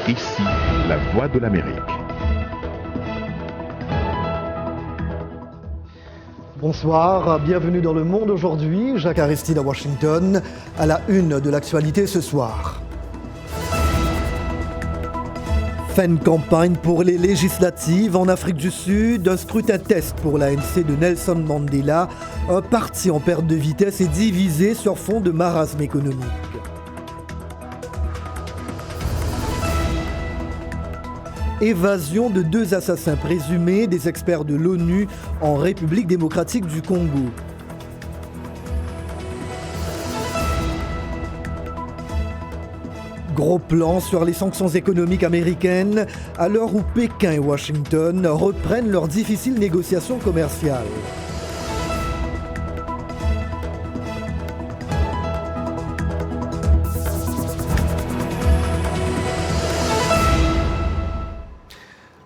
Ici, la voix de l'Amérique. Bonsoir, bienvenue dans Le Monde aujourd'hui. Jacques Aristide à Washington, à la une de l'actualité ce soir. Fin de campagne pour les législatives en Afrique du Sud, un scrutin test pour l'ANC de Nelson Mandela, un parti en perte de vitesse et divisé sur fond de marasme économique. Évasion de 2 assassins présumés des experts de l'ONU en République démocratique du Congo. Gros plan sur les sanctions économiques américaines à l'heure où Pékin et Washington reprennent leurs difficiles négociations commerciales.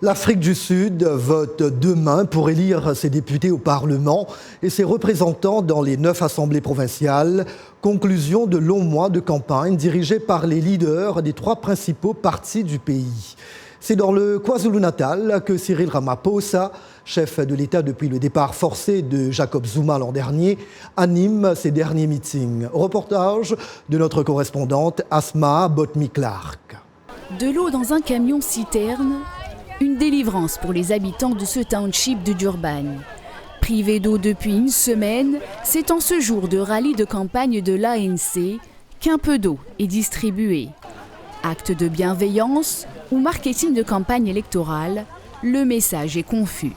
L'Afrique du Sud vote demain pour élire ses députés au Parlement et ses représentants dans les 9 assemblées provinciales. Conclusion de longs mois de campagne dirigée par les leaders des 3 principaux partis du pays. C'est dans le KwaZulu-Natal que Cyril Ramaphosa, chef de l'État depuis le départ forcé de Jacob Zuma l'an dernier, anime ses derniers meetings. Reportage de notre correspondante Asma Botmi-Clark. De l'eau dans un camion-citerne. Une délivrance pour les habitants de ce township de Durban. Privés d'eau depuis une semaine, c'est en ce jour de rallye de campagne de l'ANC qu'un peu d'eau est distribuée. Acte de bienveillance ou marketing de campagne électorale, le message est confus.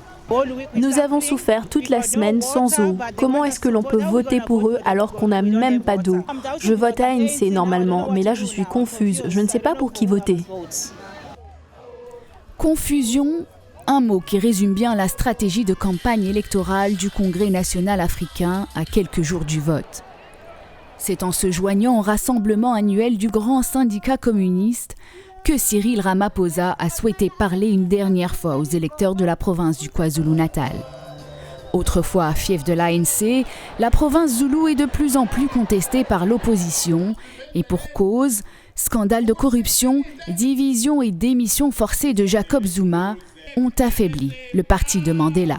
Nous avons souffert toute la semaine sans eau. Comment est-ce que l'on peut voter pour eux alors qu'on n'a même pas d'eau? Je vote à ANC normalement, mais là je suis confuse. Je ne sais pas pour qui voter. Confusion, un mot qui résume bien la stratégie de campagne électorale du Congrès national africain à quelques jours du vote. C'est en se joignant au rassemblement annuel du grand syndicat communiste que Cyril Ramaphosa a souhaité parler une dernière fois aux électeurs de la province du KwaZulu-Natal. Autrefois fief de l'ANC, la province zoulou est de plus en plus contestée par l'opposition et pour cause, scandale de corruption, division et démission forcée de Jacob Zuma ont affaibli le parti de Mandela.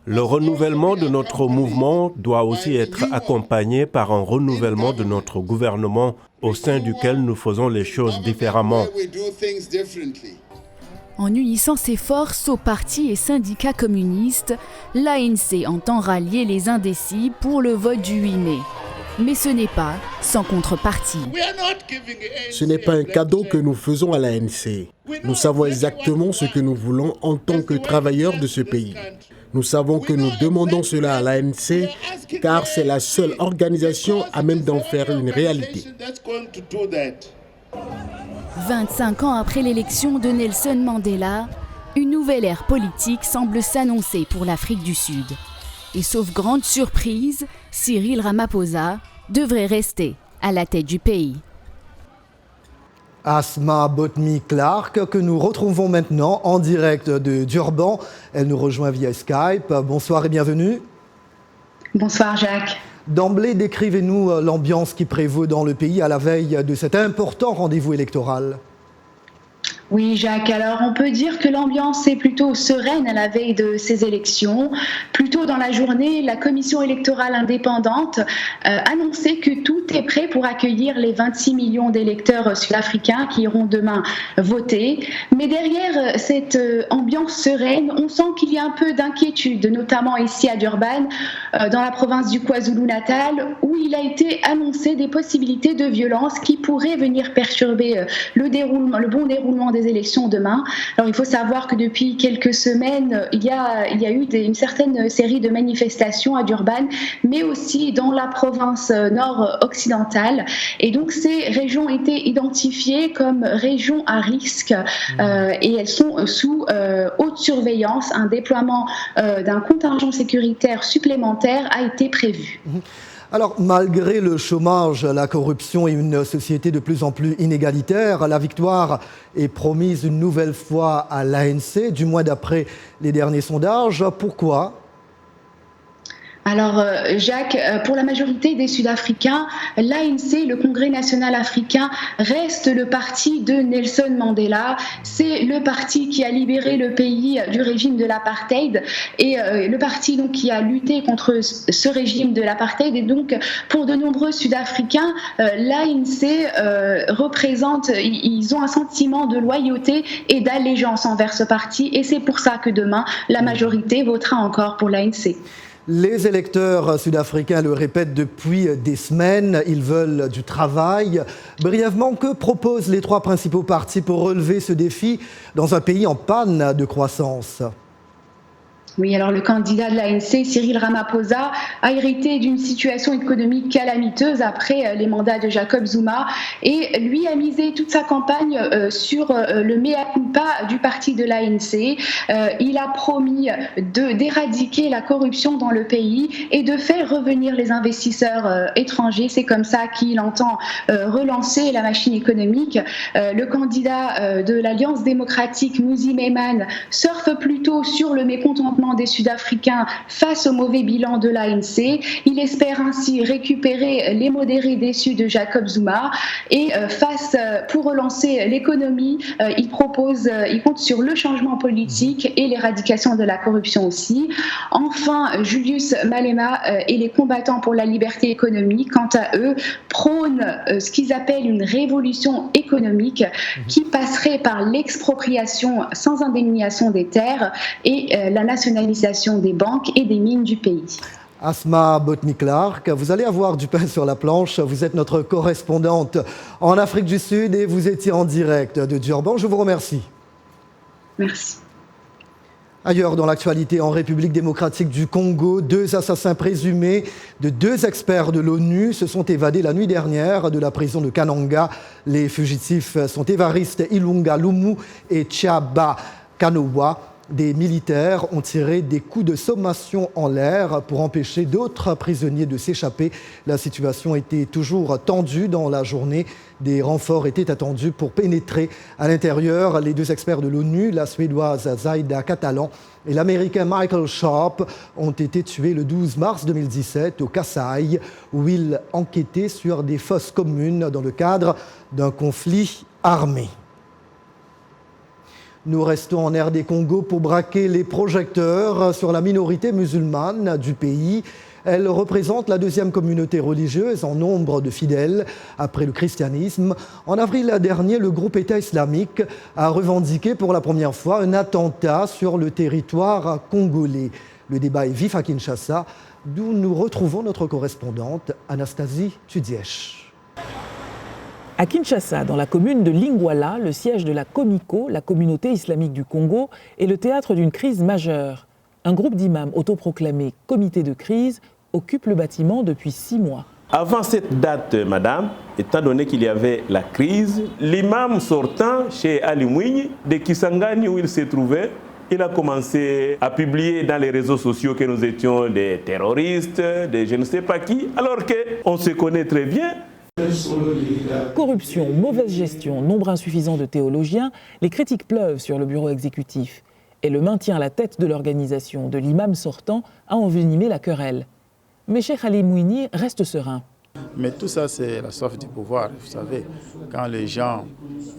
Le renouvellement de notre mouvement doit aussi être accompagné par un renouvellement de notre gouvernement au sein duquel nous faisons les choses différemment. En unissant ses forces aux partis et syndicats communistes, l'ANC entend rallier les indécis pour le vote du 8 mai. Mais ce n'est pas sans contrepartie. Ce n'est pas un cadeau que nous faisons à l'ANC. Nous savons exactement ce que nous voulons en tant que travailleurs de ce pays. Nous savons que nous demandons cela à l'ANC car c'est la seule organisation à même d'en faire une réalité. 25 ans après l'élection de Nelson Mandela, une nouvelle ère politique semble s'annoncer pour l'Afrique du Sud. Et sauf grande surprise, Cyril Ramaphosa devrait rester à la tête du pays. Asma Botmi-Clark, que nous retrouvons maintenant en direct de Durban. Elle nous rejoint via Skype. Bonsoir et bienvenue. Bonsoir Jacques. D'emblée, décrivez-nous l'ambiance qui prévaut dans le pays à la veille de cet important rendez-vous électoral. Oui Jacques, alors on peut dire que l'ambiance est plutôt sereine à la veille de ces élections. Plus tôt dans la journée, la commission électorale indépendante annonçait que tout est prêt pour accueillir les 26 millions d'électeurs sud-africains qui iront demain voter. Mais derrière cette ambiance sereine, on sent qu'il y a un peu d'inquiétude, notamment ici à Durban, dans la province du KwaZulu-Natal, où il a été annoncé des possibilités de violence qui pourraient venir perturber le bon déroulement des élections demain. Alors il faut savoir que depuis quelques semaines, il y a eu une certaine série de manifestations à Durban, mais aussi dans la province nord-occidentale. Et donc ces régions étaient identifiées comme régions à risque et elles sont sous haute surveillance. Un déploiement d'un contingent sécuritaire supplémentaire a été prévu. Alors, malgré le chômage, la corruption et une société de plus en plus inégalitaire, la victoire est promise une nouvelle fois à l'ANC, du moins d'après les derniers sondages. Pourquoi ? Alors, Jacques, pour la majorité des Sud-Africains, l'ANC, le Congrès national africain, reste le parti de Nelson Mandela. C'est le parti qui a libéré le pays du régime de l'apartheid et le parti donc, qui a lutté contre ce régime de l'apartheid. Et donc, pour de nombreux Sud-Africains, l'ANC représente, ils ont un sentiment de loyauté et d'allégeance envers ce parti. Et c'est pour ça que demain, la majorité votera encore pour l'ANC. Les électeurs sud-africains le répètent depuis des semaines, ils veulent du travail. Brièvement, que proposent les trois principaux partis pour relever ce défi dans un pays en panne de croissance ? Oui, alors le candidat de l'ANC, Cyril Ramaphosa, a hérité d'une situation économique calamiteuse après les mandats de Jacob Zuma et lui a misé toute sa campagne sur le mea culpa du parti de l'ANC. Il a promis d'éradiquer la corruption dans le pays et de faire revenir les investisseurs étrangers. C'est comme ça qu'il entend relancer la machine économique. Le candidat de l'Alliance démocratique, Mmusi Maimane, surfe plutôt sur le mécontentement des Sud-Africains face au mauvais bilan de l'ANC. Il espère ainsi récupérer les modérés déçus de Jacob Zuma et pour relancer l'économie, il compte sur le changement politique et l'éradication de la corruption aussi. Enfin, Julius Malema et les combattants pour la liberté économique, quant à eux, prônent ce qu'ils appellent une révolution économique qui passerait par l'expropriation sans indemnisation des terres et la nationalisation des banques et des mines du pays. Asma Botny-Clark, vous allez avoir du pain sur la planche. Vous êtes notre correspondante en Afrique du Sud et vous étiez en direct de Durban. Je vous remercie. Merci. Ailleurs dans l'actualité, en République démocratique du Congo, 2 assassins présumés de 2 experts de l'ONU se sont évadés la nuit dernière de la prison de Kananga. Les fugitifs sont Évariste Ilunga Lumu et Tchaba Kanowa. Des militaires ont tiré des coups de sommation en l'air pour empêcher d'autres prisonniers de s'échapper. La situation était toujours tendue dans la journée. Des renforts étaient attendus pour pénétrer à l'intérieur. Les 2 experts de l'ONU, la Suédoise Zaida Catalan et l'Américain Michael Sharp, ont été tués le 12 mars 2017 au Kasaï, où ils enquêtaient sur des fosses communes dans le cadre d'un conflit armé. Nous restons en RD Congo pour braquer les projecteurs sur la minorité musulmane du pays. Elle représente la 2e communauté religieuse en nombre de fidèles après le christianisme. En avril dernier, le groupe État islamique a revendiqué pour la première fois un attentat sur le territoire congolais. Le débat est vif à Kinshasa, d'où nous retrouvons notre correspondante Anastasie Tudièche. À Kinshasa, dans la commune de Lingwala, le siège de la Comico, la communauté islamique du Congo, est le théâtre d'une crise majeure. Un groupe d'imams autoproclamés comité de crise occupe le bâtiment depuis 6 mois. Avant cette date, madame, étant donné qu'il y avait la crise, l'imam sortant chez Ali Mwinyi de Kisangani où il se trouvait, il a commencé à publier dans les réseaux sociaux que nous étions des terroristes, des je ne sais pas qui, alors qu'on se connaît très bien. Corruption, mauvaise gestion, nombre insuffisant de théologiens, les critiques pleuvent sur le bureau exécutif. Et le maintien à la tête de l'organisation de l'imam sortant a envenimé la querelle. Mais Cheikh Ali Mwinyi reste serein. Mais tout ça, c'est la soif du pouvoir. Vous savez, quand les gens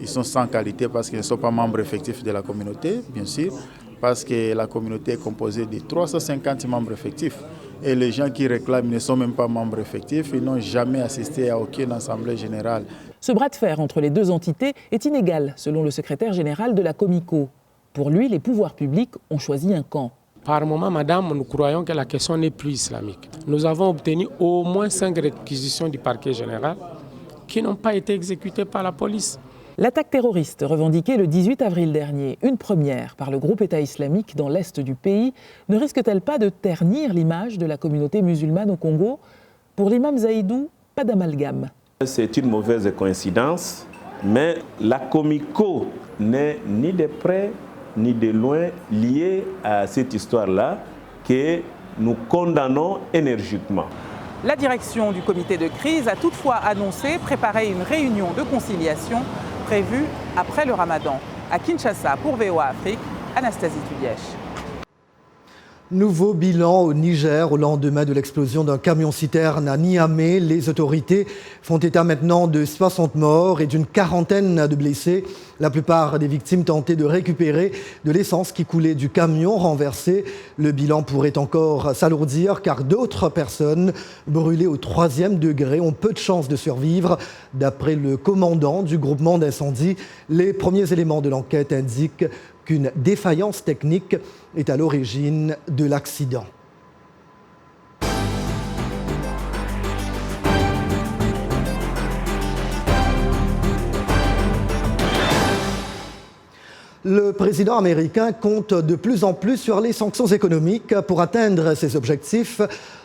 ils sont sans qualité parce qu'ils ne sont pas membres effectifs de la communauté, bien sûr, parce que la communauté est composée de 350 membres effectifs. Et les gens qui réclament ne sont même pas membres effectifs, ils n'ont jamais assisté à aucune assemblée générale. Ce bras de fer entre les 2 entités est inégal, selon le secrétaire général de la Comico. Pour lui, les pouvoirs publics ont choisi un camp. Par moment, madame, nous croyons que la question n'est plus islamique. Nous avons obtenu au moins 5 réquisitions du parquet général qui n'ont pas été exécutées par la police. L'attaque terroriste revendiquée le 18 avril dernier, une première par le groupe État islamique dans l'est du pays, ne risque-t-elle pas de ternir l'image de la communauté musulmane au Congo ? Pour l'imam Zaïdou, pas d'amalgame. C'est une mauvaise coïncidence, mais la Comico n'est ni de près ni de loin liée à cette histoire-là que nous condamnons énergiquement. La direction du comité de crise a toutefois annoncé préparer une réunion de conciliation prévue après le Ramadan. À Kinshasa, pour VOA Afrique, Anastasie Tudièche. Nouveau bilan au Niger au lendemain de l'explosion d'un camion-citerne à Niamey. Les autorités font état maintenant de 60 morts et d'une quarantaine de blessés. La plupart des victimes tentaient de récupérer de l'essence qui coulait du camion renversé. Le bilan pourrait encore s'alourdir car d'autres personnes brûlées au 3e degré ont peu de chances de survivre. D'après le commandant du groupement d'incendie, les premiers éléments de l'enquête indiquent qu'une défaillance technique est à l'origine de l'accident. Le président américain compte de plus en plus sur les sanctions économiques pour atteindre ses objectifs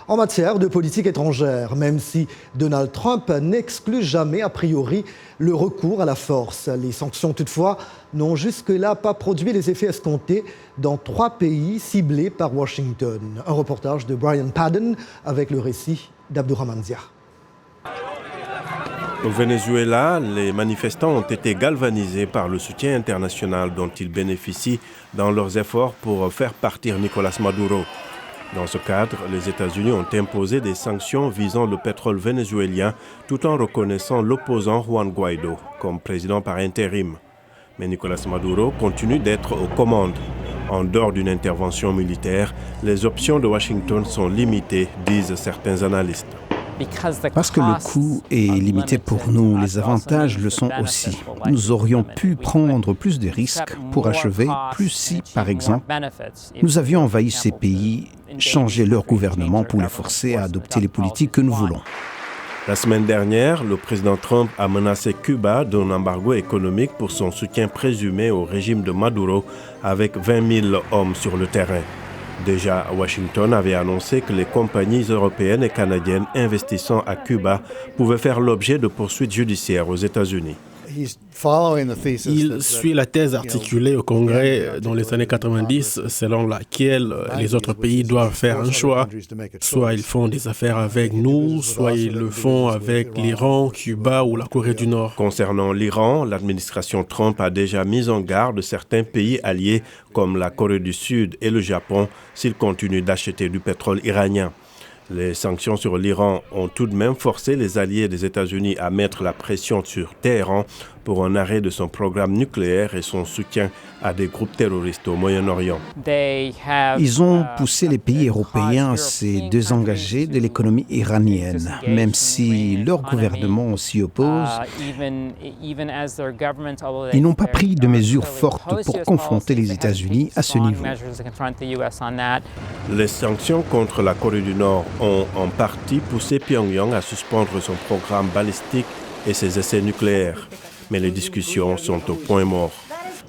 en matière de politique étrangère, même si Donald Trump n'exclut jamais a priori le recours à la force. Les sanctions, toutefois, n'ont jusque-là pas produit les effets escomptés dans 3 pays ciblés par Washington. Un reportage de Brian Padden avec le récit d'Abdourahmane Dia. Au Venezuela, les manifestants ont été galvanisés par le soutien international dont ils bénéficient dans leurs efforts pour faire partir Nicolás Maduro. Dans ce cadre, les États-Unis ont imposé des sanctions visant le pétrole vénézuélien tout en reconnaissant l'opposant Juan Guaidó comme président par intérim. Mais Nicolás Maduro continue d'être aux commandes. En dehors d'une intervention militaire, les options de Washington sont limitées, disent certains analystes. Parce que le coût est limité pour nous, les avantages le sont aussi. Nous aurions pu prendre plus de risques pour achever, plus si, par exemple, nous avions envahi ces pays, changé leur gouvernement pour les forcer à adopter les politiques que nous voulons. La semaine dernière, le président Trump a menacé Cuba d'un embargo économique pour son soutien présumé au régime de Maduro avec 20 000 hommes sur le terrain. Déjà, Washington avait annoncé que les compagnies européennes et canadiennes investissant à Cuba pouvaient faire l'objet de poursuites judiciaires aux États-Unis. Il suit la thèse articulée au Congrès dans les années 90, selon laquelle les autres pays doivent faire un choix. Soit ils font des affaires avec nous, soit ils le font avec l'Iran, Cuba ou la Corée du Nord. Concernant l'Iran, l'administration Trump a déjà mis en garde certains pays alliés comme la Corée du Sud et le Japon s'ils continuent d'acheter du pétrole iranien. Les sanctions sur l'Iran ont tout de même forcé les alliés des États-Unis à mettre la pression sur Téhéran pour un arrêt de son programme nucléaire et son soutien à des groupes terroristes au Moyen-Orient. Ils ont poussé les pays européens à se désengager de l'économie iranienne, même si leur gouvernement s'y oppose. Ils n'ont pas pris de mesures fortes pour confronter les États-Unis à ce niveau. Les sanctions contre la Corée du Nord ont en partie poussé Pyongyang à suspendre son programme balistique et ses essais nucléaires. Mais les discussions sont au point mort.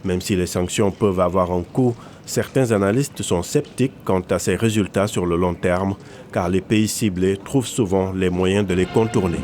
Même si les sanctions peuvent avoir un coût, certains analystes sont sceptiques quant à ses résultats sur le long terme, car les pays ciblés trouvent souvent les moyens de les contourner.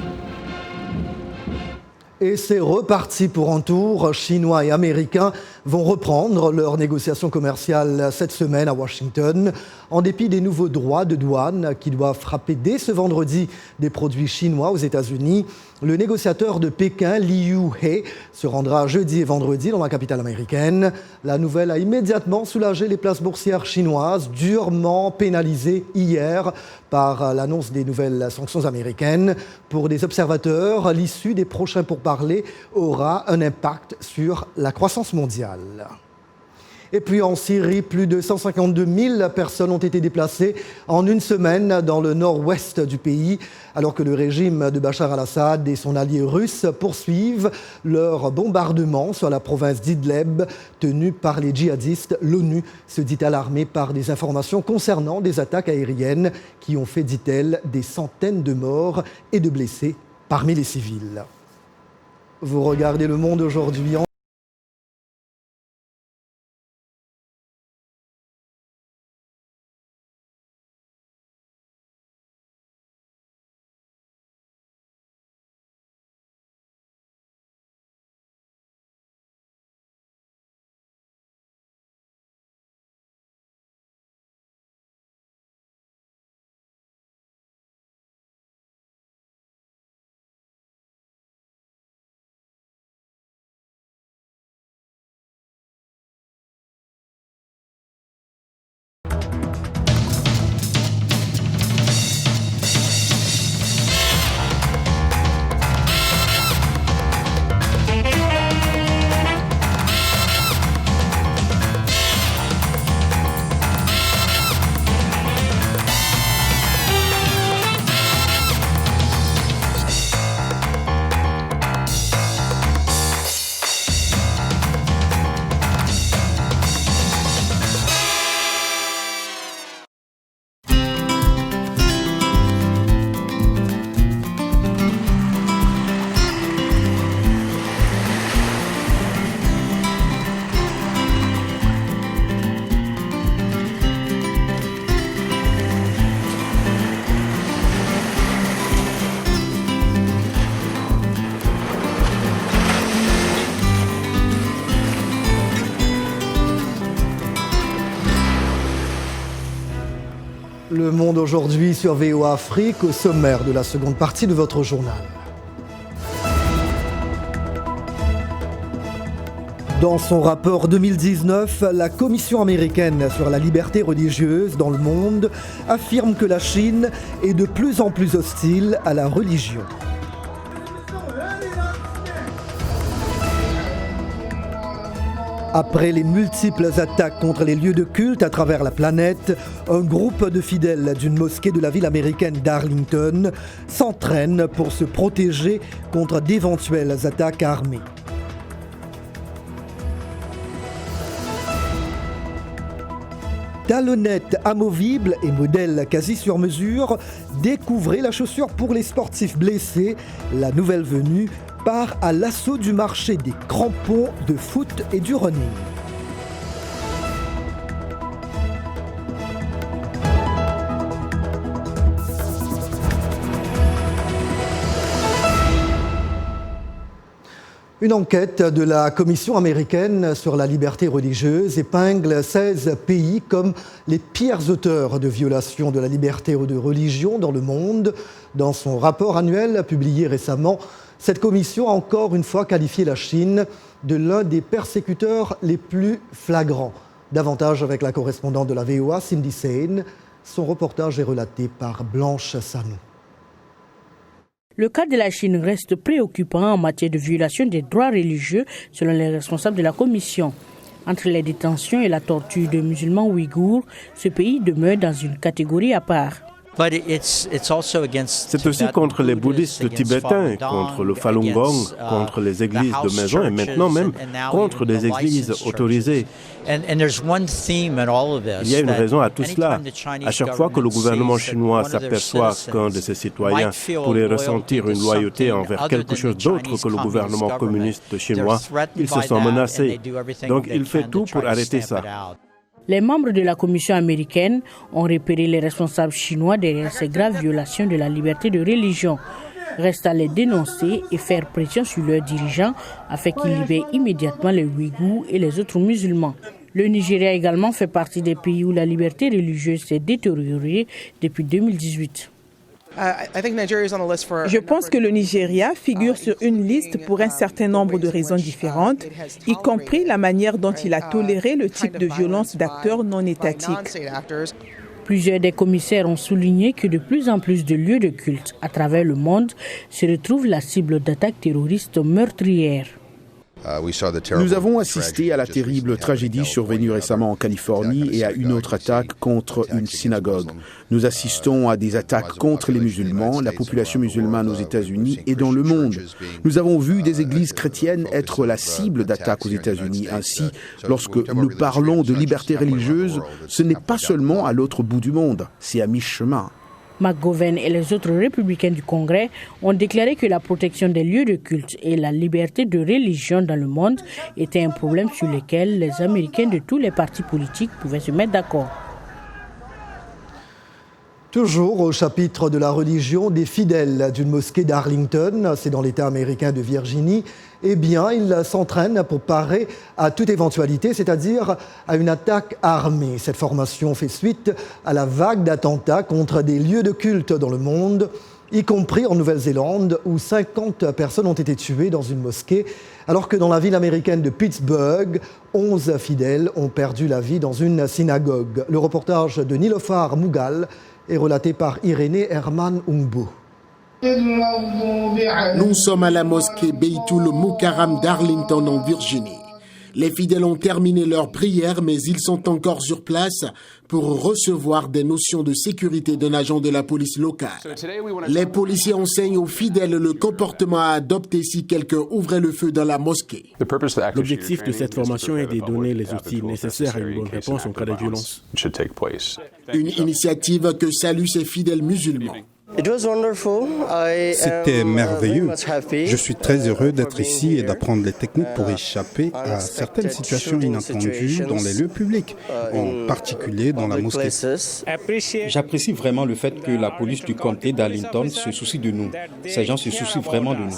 Et c'est reparti pour un tour. Chinois et Américains vont reprendre leurs négociations commerciales cette semaine à Washington, en dépit des nouveaux droits de douane qui doivent frapper dès ce vendredi des produits chinois aux États-Unis. Le négociateur de Pékin, Liu He, se rendra jeudi et vendredi dans la capitale américaine. La nouvelle a immédiatement soulagé les places boursières chinoises, durement pénalisées hier par l'annonce des nouvelles sanctions américaines. Pour des observateurs, l'issue des prochains pourparlers aura un impact sur la croissance mondiale. Et puis en Syrie, plus de 152 000 personnes ont été déplacées en une semaine dans le nord-ouest du pays, alors que le régime de Bachar al-Assad et son allié russe poursuivent leur bombardement sur la province d'Idleb, tenue par les djihadistes. L'ONU se dit alarmée par des informations concernant des attaques aériennes qui ont fait, dit-elle, des centaines de morts et de blessés parmi les civils. Vous regardez Le Monde aujourd'hui. Le Monde aujourd'hui sur VOA Afrique, au sommaire de la seconde partie de votre journal. Dans son rapport 2019, la Commission américaine sur la liberté religieuse dans le monde affirme que la Chine est de plus en plus hostile à la religion. Après les multiples attaques contre les lieux de culte à travers la planète, un groupe de fidèles d'une mosquée de la ville américaine d'Arlington s'entraîne pour se protéger contre d'éventuelles attaques armées. Talonnettes amovibles et modèles quasi sur mesure, découvrez la chaussure pour les sportifs blessés. La nouvelle venue part à l'assaut du marché des crampons de foot et du running. Une enquête de la Commission américaine sur la liberté religieuse épingle 16 pays comme les pires auteurs de violations de la liberté de religion dans le monde. Dans son rapport annuel publié récemment, cette commission a encore une fois qualifié la Chine de l'un des persécuteurs les plus flagrants. Davantage avec la correspondante de la VOA, Cindy Sain. Son reportage est relaté par Blanche Sanou. Le cas de la Chine reste préoccupant en matière de violation des droits religieux, selon les responsables de la Commission. Entre les détentions et la torture de musulmans ouïghours, ce pays demeure dans une catégorie à part. C'est aussi contre les bouddhistes tibétains, contre le Falun Gong, contre les églises de maison et maintenant même contre des églises autorisées. Il y a une raison à tout cela. À chaque fois que le gouvernement chinois s'aperçoit qu'un de ses citoyens pourrait ressentir une loyauté envers quelque chose d'autre que le gouvernement communiste chinois, il se sent menacé. Donc il fait tout pour arrêter ça. Les membres de la Commission américaine ont repéré les responsables chinois derrière ces graves violations de la liberté de religion. Reste à les dénoncer et faire pression sur leurs dirigeants afin qu'ils libèrent immédiatement les Ouïghours et les autres musulmans. Le Nigeria également fait partie des pays où la liberté religieuse s'est détériorée depuis 2018. Je pense que le Nigeria figure sur une liste pour un certain nombre de raisons différentes, y compris la manière dont il a toléré le type de violence d'acteurs non étatiques. Plusieurs des commissaires ont souligné que de plus en plus de lieux de culte à travers le monde se retrouvent la cible d'attaques terroristes meurtrières. Nous avons assisté à la terrible tragédie survenue récemment en Californie et à une autre attaque contre une synagogue. Nous assistons à des attaques contre les musulmans, la population musulmane aux États-Unis et dans le monde. Nous avons vu des églises chrétiennes être la cible d'attaques aux États-Unis. Ainsi, lorsque nous parlons de liberté religieuse, ce n'est pas seulement à l'autre bout du monde, c'est à mi-chemin. McGovern et les autres républicains du Congrès ont déclaré que la protection des lieux de culte et la liberté de religion dans le monde étaient un problème sur lequel les Américains de tous les partis politiques pouvaient se mettre d'accord. Toujours au chapitre de la religion, des fidèles d'une mosquée d'Arlington, c'est dans l'État américain de Virginie, eh bien, ils s'entraînent pour parer à toute éventualité, c'est-à-dire à une attaque armée. Cette formation fait suite à la vague d'attentats contre des lieux de culte dans le monde, y compris en Nouvelle-Zélande, où 50 personnes ont été tuées dans une mosquée, alors que dans la ville américaine de Pittsburgh, 11 fidèles ont perdu la vie dans une synagogue. Le reportage de Nilofar Mughal est relaté par Irénée Herman Ungbo. Nous sommes à la mosquée Beitul Mukarram d'Arlington en Virginie. Les fidèles ont terminé leur prière, mais ils sont encore sur place pour recevoir des notions de sécurité d'un agent de la police locale. Les policiers enseignent aux fidèles le comportement à adopter si quelqu'un ouvrait le feu dans la mosquée. L'objectif de cette formation est de donner les outils nécessaires à une bonne réponse en cas de violence. Une initiative que saluent ces fidèles musulmans. C'était merveilleux. Je suis très heureux d'être ici et d'apprendre les techniques pour échapper à certaines situations inattendues dans les lieux publics, en particulier dans la mosquée. J'apprécie vraiment le fait que la police du comté d'Arlington se soucie de nous. Ces gens se soucient vraiment de nous.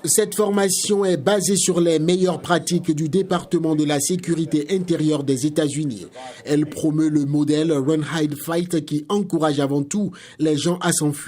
Cette formation est basée sur les meilleures pratiques du département de la sécurité intérieure des États-Unis. Elle promeut le modèle Run, Hide, Fight qui encourage avant tout les gens à s'enfuir,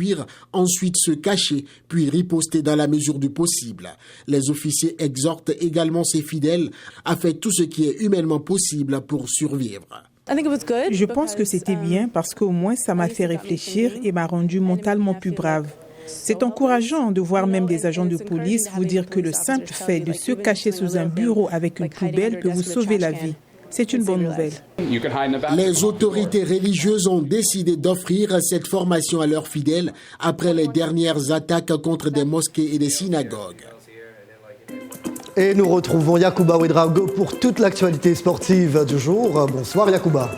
ensuite se cacher, puis riposter dans la mesure du possible. Les officiers exhortent également ses fidèles à faire tout ce qui est humainement possible pour survivre. Je pense que c'était bien parce qu'au moins ça m'a fait réfléchir et m'a rendu mentalement plus brave. C'est encourageant de voir même des agents de police vous dire que le simple fait de se cacher sous un bureau avec une poubelle peut vous sauver la vie. C'est une bonne nouvelle. Les autorités religieuses ont décidé d'offrir cette formation à leurs fidèles après les dernières attaques contre des mosquées et des synagogues. Et nous retrouvons Yacouba Ouedraogo pour toute l'actualité sportive du jour. Bonsoir Yacouba.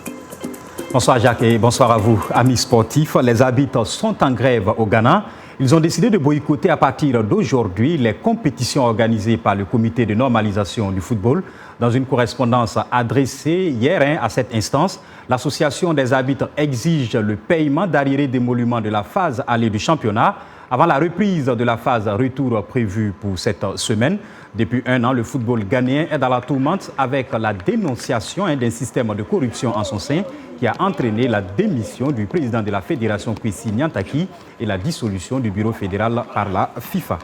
Bonsoir Jacques et bonsoir à vous, amis sportifs. Les arbitres sont en grève au Ghana. Ils ont décidé de boycotter à partir d'aujourd'hui les compétitions organisées par le comité de normalisation du football. Dans une correspondance adressée hier à cette instance, l'association des arbitres exige le paiement d'arriérés d'émoluments de la phase aller du championnat avant la reprise de la phase retour prévue pour cette semaine. Depuis un an, le football ghanéen est dans la tourmente avec la dénonciation d'un système de corruption en son sein qui a entraîné la démission du président de la fédération Kwesi Nyantakyi et la dissolution du bureau fédéral par la FIFA.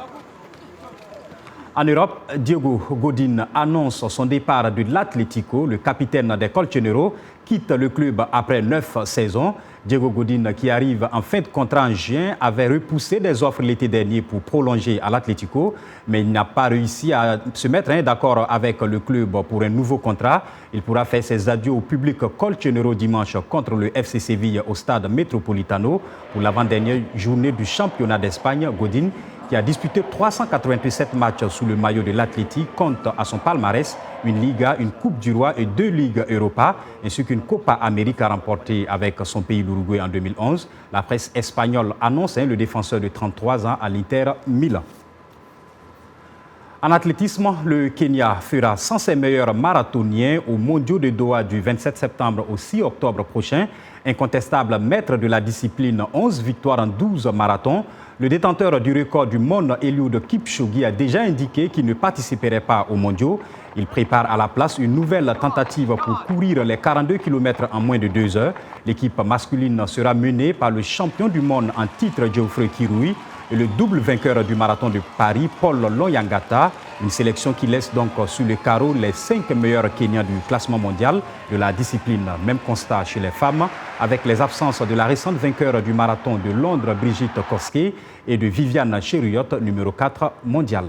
En Europe, Diego Godin annonce son départ de l'Atlético. Le capitaine des Colchoneros quitte le club après 9 saisons. Diego Godin, qui arrive en fin de contrat en juin, avait repoussé des offres l'été dernier pour prolonger à l'Atlético, mais il n'a pas réussi à se mettre d'accord avec le club pour un nouveau contrat. Il pourra faire ses adieux au public Colchonero dimanche contre le FC Séville au stade Metropolitano pour l'avant-dernière journée du championnat d'Espagne. Godin, qui a disputé 387 matchs sous le maillot de l'Athletic, compte à son palmarès une Liga, une Coupe du Roi et 2 Ligues Europa, ainsi qu'une Copa América remportée avec son pays l'Uruguay en 2011. La presse espagnole annonce le défenseur de 33 ans à l'Inter Milan. En athlétisme, le Kenya fera 100 ses meilleurs marathoniens aux mondiaux de Doha du 27 septembre au 6 octobre prochain. Incontestable maître de la discipline, 11 victoires en 12 marathons. Le détenteur du record du monde, Eliud Kipchoge, a déjà indiqué qu'il ne participerait pas aux mondiaux. Il prépare à la place une nouvelle tentative pour courir les 42 km en moins de 2 heures. L'équipe masculine sera menée par le champion du monde en titre, Geoffrey Kirui, et le double vainqueur du marathon de Paris, Paul Loyangata. Une sélection qui laisse donc sur le carreau les 5 meilleurs Kenyans du classement mondial de la discipline. Même constat chez les femmes, avec les absences de la récente vainqueur du marathon de Londres, Brigitte Kosgei, et de Viviane Cheruiyot, numéro 4 mondial.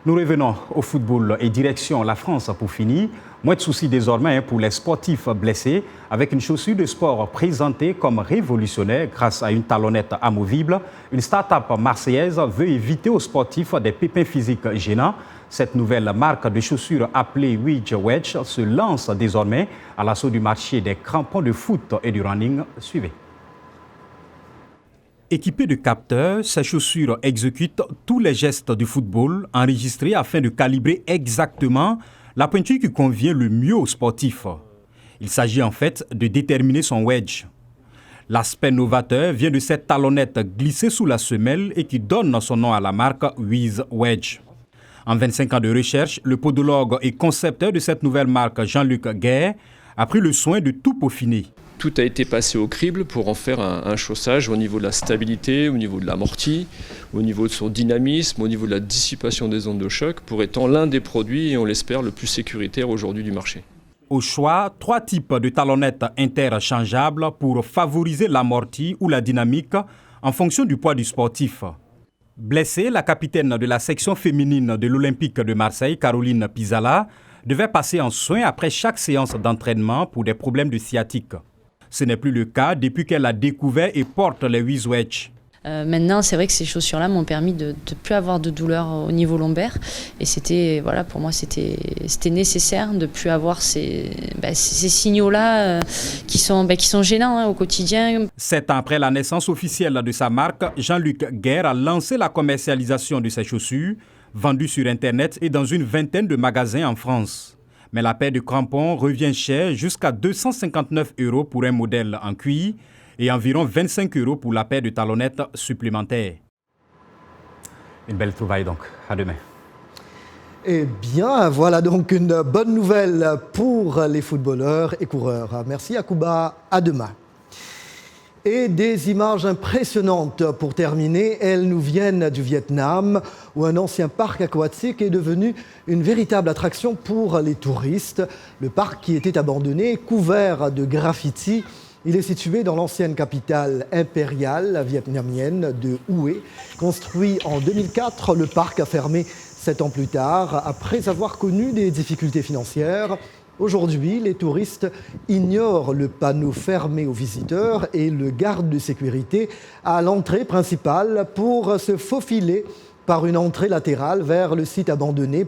Nous revenons au football et direction la France pour finir. Moins de soucis désormais pour les sportifs blessés, avec une chaussure de sport présentée comme révolutionnaire grâce à une talonnette amovible. Une start-up marseillaise veut éviter aux sportifs des pépins physiques gênants. Cette nouvelle marque de chaussures appelée Wedge se lance désormais à l'assaut du marché des crampons de foot et du running. Suivez. Équipées de capteurs, ces chaussures exécutent tous les gestes du football enregistrés afin de calibrer exactement la pointure qui convient le mieux aux sportifs. Il s'agit en fait de déterminer son wedge. L'aspect novateur vient de cette talonnette glissée sous la semelle et qui donne son nom à la marque Wiz Wedge. En 25 ans de recherche, le podologue et concepteur de cette nouvelle marque, Jean-Luc Guerre, a pris le soin de tout peaufiner. Tout a été passé au crible pour en faire un chaussage au niveau de la stabilité, au niveau de l'amorti, au niveau de son dynamisme, au niveau de la dissipation des ondes de choc, pour étant l'un des produits, et on l'espère, le plus sécuritaire aujourd'hui du marché. Au choix, 3 types de talonnettes interchangeables pour favoriser l'amorti ou la dynamique en fonction du poids du sportif. Blessée, la capitaine de la section féminine de l'Olympique de Marseille, Caroline Pizala, devait passer en soins après chaque séance d'entraînement pour des problèmes de sciatique. Ce n'est plus le cas depuis qu'elle a découvert et porte les Wiz Wedge. Maintenant, c'est vrai que ces chaussures-là m'ont permis de ne plus avoir de douleur au niveau lombaire. Et c'était, voilà, pour moi, c'était nécessaire de ne plus avoir ces signaux-là qui sont gênants au quotidien. 7 ans après la naissance officielle de sa marque, Jean-Luc Guerre a lancé la commercialisation de ses chaussures, vendues sur Internet et dans une vingtaine de magasins en France. Mais la paire de crampons revient cher, jusqu'à 259 € pour un modèle en cuir et environ 25 € pour la paire de talonnettes supplémentaires. Une belle trouvaille donc. À demain. Eh bien, voilà donc une bonne nouvelle pour les footballeurs et coureurs. Merci Yacouba, à demain. Et des images impressionnantes pour terminer, elles nous viennent du Vietnam, où un ancien parc aquatique est devenu une véritable attraction pour les touristes. Le parc qui était abandonné, couvert de graffitis, il est situé dans l'ancienne capitale impériale vietnamienne de Hue. Construit en 2004, le parc a fermé 7 ans plus tard, après avoir connu des difficultés financières. Aujourd'hui, les touristes ignorent le panneau fermé aux visiteurs et le garde de sécurité à l'entrée principale pour se faufiler par une entrée latérale vers le site abandonné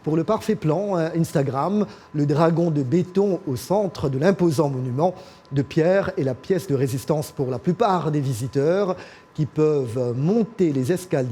pour le parfait plan Instagram. Le dragon de béton au centre de l'imposant monument de pierre est la pièce de résistance pour la plupart des visiteurs qui peuvent monter les escaliers